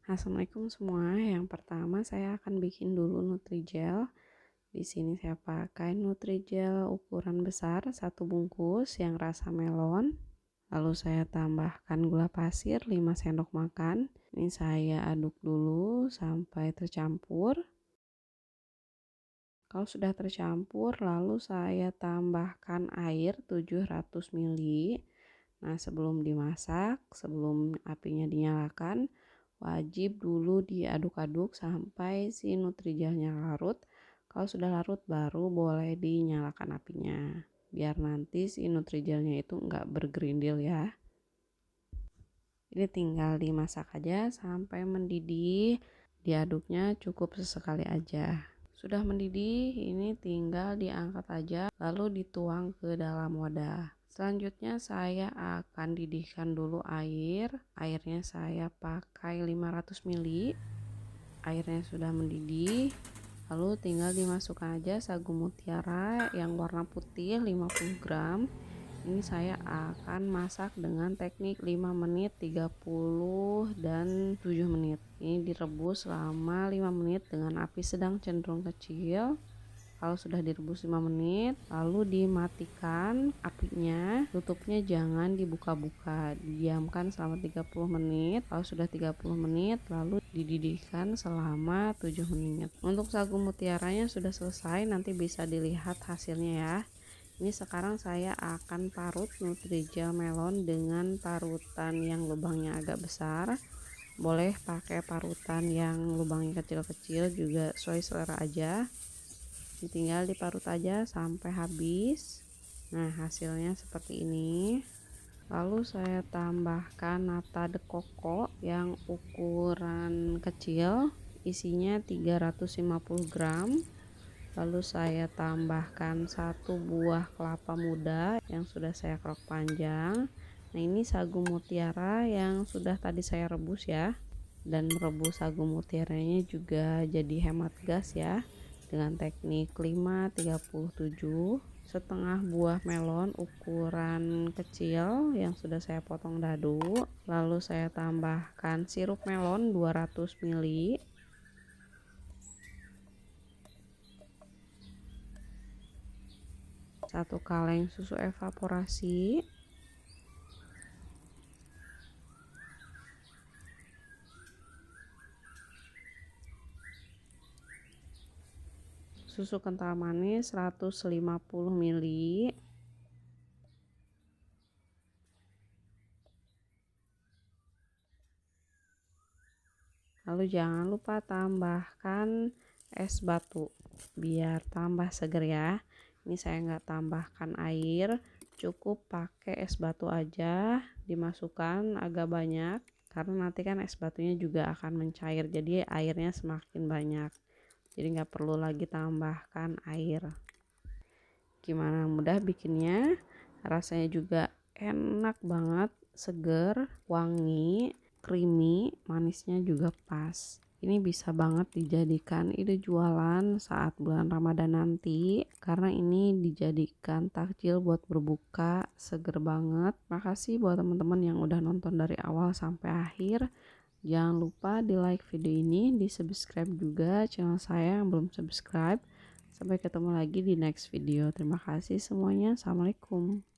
Assalamualaikum semua. Yang pertama saya akan bikin dulu Nutrijel. Di sini saya pakai Nutrijel ukuran besar 1 bungkus yang rasa melon. Lalu saya tambahkan gula pasir 5 sendok makan. Ini saya aduk dulu sampai tercampur. Kalau sudah tercampur, lalu saya tambahkan air 700 ml. Nah, sebelum dimasak, sebelum apinya dinyalakan, wajib dulu diaduk-aduk sampai si nutrijelnya larut. Kalau sudah larut baru boleh dinyalakan apinya, biar nanti si nutrijelnya itu enggak bergerindil ya. Ini tinggal dimasak aja sampai mendidih, diaduknya cukup sesekali aja. Sudah mendidih, ini tinggal diangkat aja lalu dituang ke dalam wadah. Selanjutnya saya akan didihkan dulu air. Airnya saya pakai 500 ml. Airnya sudah mendidih. Lalu tinggal dimasukkan aja sagu mutiara yang warna putih 50 gram. Ini saya akan masak dengan teknik 5 menit, 30 dan 7 menit. Ini direbus selama 5 menit dengan api sedang cenderung kecil. Kalau sudah direbus 5 menit, lalu dimatikan apinya, tutupnya jangan dibuka-buka, didiamkan selama 30 menit. Kalau sudah 30 menit, lalu dididihkan selama 7 menit. Untuk sagu mutiaranya sudah selesai, nanti bisa dilihat hasilnya ya. Ini sekarang saya akan parut Nutrijel melon dengan parutan yang lubangnya agak besar. Boleh pakai parutan yang lubangnya kecil-kecil juga, sesuai selera aja. Tinggal diparut aja sampai habis. Nah, hasilnya seperti ini. Lalu saya tambahkan nata de coco yang ukuran kecil, isinya 350 gram. Lalu saya tambahkan 1 buah kelapa muda yang sudah saya kerok panjang. Nah, ini sagu mutiara yang sudah tadi saya rebus ya. Dan merebus sagu mutiaranya juga jadi hemat gas ya, dengan teknik 5-37. Setengah buah melon ukuran kecil yang sudah saya potong dadu. Lalu saya tambahkan sirup melon 200 ml. Satu kaleng susu evaporasi. Susu kental manis 150 ml. Lalu jangan lupa tambahkan es batu biar tambah seger ya. Ini saya nggak tambahkan air, cukup pakai es batu aja, dimasukkan agak banyak karena nanti kan es batunya juga akan mencair, jadi airnya semakin banyak, jadi nggak perlu lagi tambahkan air. Gimana, mudah bikinnya, rasanya juga enak banget, seger, wangi, creamy, manisnya juga pas. Ini bisa banget dijadikan ide jualan saat bulan Ramadan nanti, karena ini dijadikan takjil buat berbuka, seger banget. Makasih buat teman-teman yang udah nonton dari awal sampai akhir. Jangan lupa di like video ini, di subscribe juga channel saya yang belum subscribe. Sampai ketemu lagi di next video. Terima kasih semuanya. Assalamualaikum.